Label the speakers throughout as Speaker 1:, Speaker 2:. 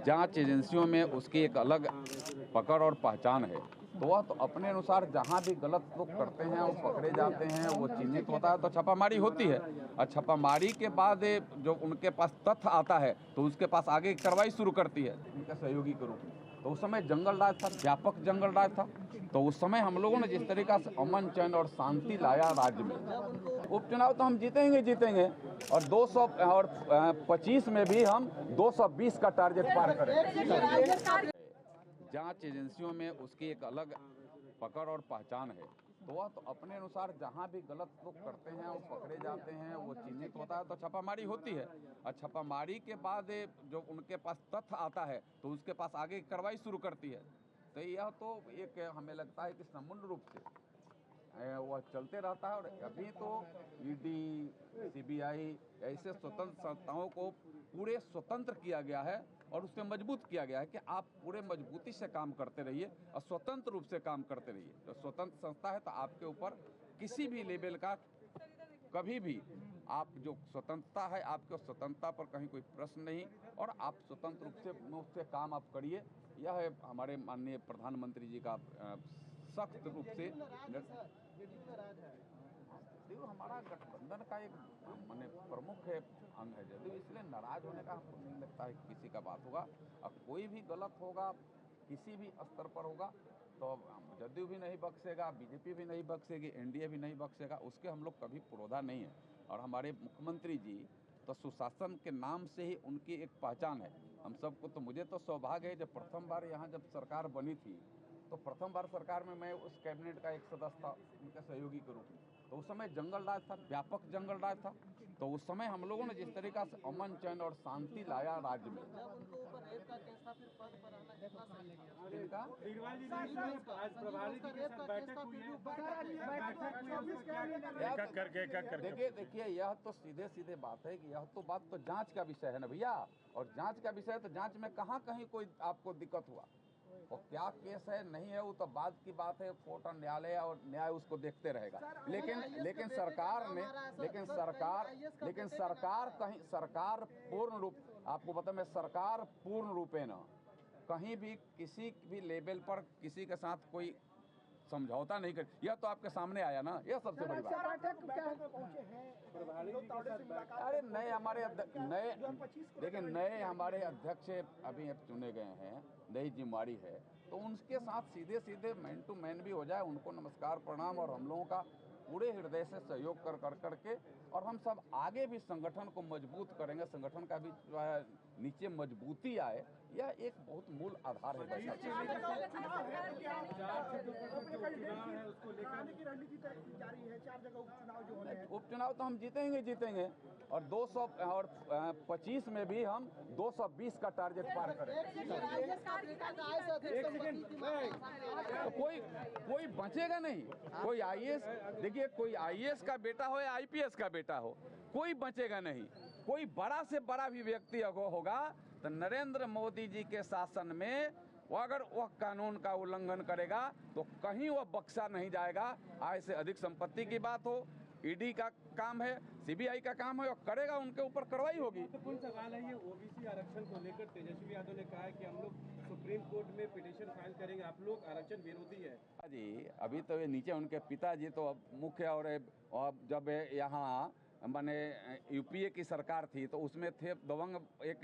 Speaker 1: जांच एजेंसियों में उसकी एक अलग पकड़ और पहचान है। तो वह तो अपने अनुसार जहां भी गलत लोग करते हैं वो पकड़े जाते हैं, वो चिन्हित होता है तो छापामारी होती है। और छापामारी के बाद जो उनके पास तथ्य आता है तो उसके पास आगे कार्रवाई शुरू करती है उनके सहयोगी के रूप में। तो उस समय जंगल राज था, व्यापक जंगल राज था। तो उस समय हम लोगों ने जिस तरीका से अमन चैन और शांति लाया राज्य में, उपचुनाव तो हम जीतेंगे और 225 में भी हम 220 का टारगेट पार करेंगे। जांच एजेंसियों में उसकी एक अलग पकड़ और पहचान है। तो वह तो अपने अनुसार जहां भी गलत लोग करते हैं वो पकड़े जाते हैं, वो चिन्हित होता है तो छापामारी होती है। और छापामारी के बाद जो उनके पास तथ्य आता है तो उसके पास आगे कार्रवाई शुरू करती है। तो यह तो एक हमें लगता है कि समुद्र रूप से वह चलते रहता है। और अभी तो ईडी, सीबीआई ऐसे स्वतंत्र संस्थाओं को पूरे स्वतंत्र किया गया है और उसमें मजबूत किया गया है कि आप पूरे मजबूती से काम करते रहिए और स्वतंत्र रूप से काम करते रहिए। तो स्वतंत्र संस्था है तो आपके ऊपर किसी भी लेवल का कभी भी आप जो स्वतंत्रता है, आपके स्वतंत्रता पर कहीं कोई प्रश्न नहीं और आप स्वतंत्र रूप से काम आप करिए। यह है हमारे माननीय प्रधानमंत्री जी का सख्त रूप से देखो, हमारा गठबंधन का एक माने प्रमुख अंग है जदयू, इसलिए नाराज होने का हमको नहीं लगता है कि किसी का बात होगा। और कोई भी गलत होगा किसी भी स्तर पर होगा तो जदयू भी नहीं बख्शेगा, बीजेपी भी नहीं बख्शेगी, एनडीए भी नहीं बख्शेगा, उसके हम लोग कभी पुरोधा नहीं है। और हमारे मुख्यमंत्री जी तो सुशासन के नाम से ही उनकी एक पहचान है हम सबको। तो मुझे तो सौभाग्य है जब प्रथम बार यहाँ जब सरकार बनी थी तो प्रथम बार सरकार में मैं उस कैबिनेट का एक सदस्य था उनके सहयोगी के रूप में। तो उस समय जंगल राज था, व्यापक जंगल राज था। तो उस समय हम लोगों ने जिस तरीका से अमन चैन और शांति लाया राज्य में, देखिए यह तो सीधे सीधे बात है कि यह तो बात तो जांच का विषय है ना भैया। और जांच का विषय है तो जांच में कहीं कोई आपको दिक्कत हुआ और क्या केस है नहीं है वो तो बाद की बात है। कोर्ट और न्याय उसको देखते रहेगा। लेकिन सरकार पूर्ण रूप, आपको पता मैं सरकार पूर्ण रूपे न कहीं भी किसी भी लेवल पर किसी के साथ कोई समझौता नहीं कर। यह तो आपके सामने आया ना, यह सबसे बड़ी बात। अरे नए हमारे अध्यक्ष अभी चुने गए हैं, नई जिम्मेवारी है तो उनके साथ सीधे सीधे मैन टू मैन भी हो जाए, उनको नमस्कार प्रणाम और हम लोगों का पूरे हृदय से सहयोग कर करके और हम सब आगे भी संगठन को मजबूत करेंगे। संगठन का भी जो है नीचे मजबूती आए, यह एक बहुत मूल आधार है। उपचुनाव तो हम जीतेंगे और 225 में भी हम 220 का टारगेट पार करेंगे। तो कोई बचेगा नहीं। कोई आईएएस, देखिए कोई आईएएस का बेटा हो या आईपीएस का बेटा हो, कोई बचेगा नहीं। कोई बड़ा से बड़ा भी व्यक्ति अगर होगा तो नरेंद्र मोदी जी के शासन में अगर वह कानून का उल्लंघन करेगा तो कहीं वह बख्शा नहीं जाएगा। आय से अधिक संपत्ति की बात हो, ईडी का काम है, सीबीआई का काम है, और करेगा उनके ऊपर कार्रवाई होगी।
Speaker 2: तो कौन सवाल है ये ओबीसी आरक्षण को लेकर तेजस्वी यादव ने कहा है कि हम लोग सुप्रीम कोर्ट में पिटीशन फाइल करेंगे, आप लोग आरक्षण विरोधी है
Speaker 1: जी। अभी तो ये नीचे उनके पिताजी तो मुख्य और जब यहाँ माने यूपीए की सरकार थी तो उसमें थे दबंग एक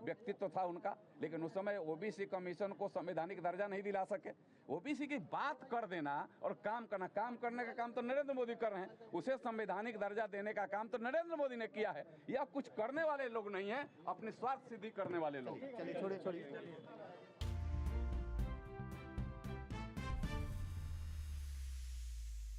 Speaker 1: व्यक्तित्व था उनका, लेकिन उस समय ओबीसी कमीशन को संवैधानिक दर्जा नहीं दिला सके। ओबीसी की बात कर देना और काम करना, काम करने का काम तो नरेंद्र मोदी कर रहे हैं, उसे संवैधानिक दर्जा देने का काम तो नरेंद्र मोदी ने किया है। यह कुछ करने वाले लोग नहीं है, अपने स्वार्थ सिद्धि करने वाले लोग।
Speaker 3: चलिए छोड़िए।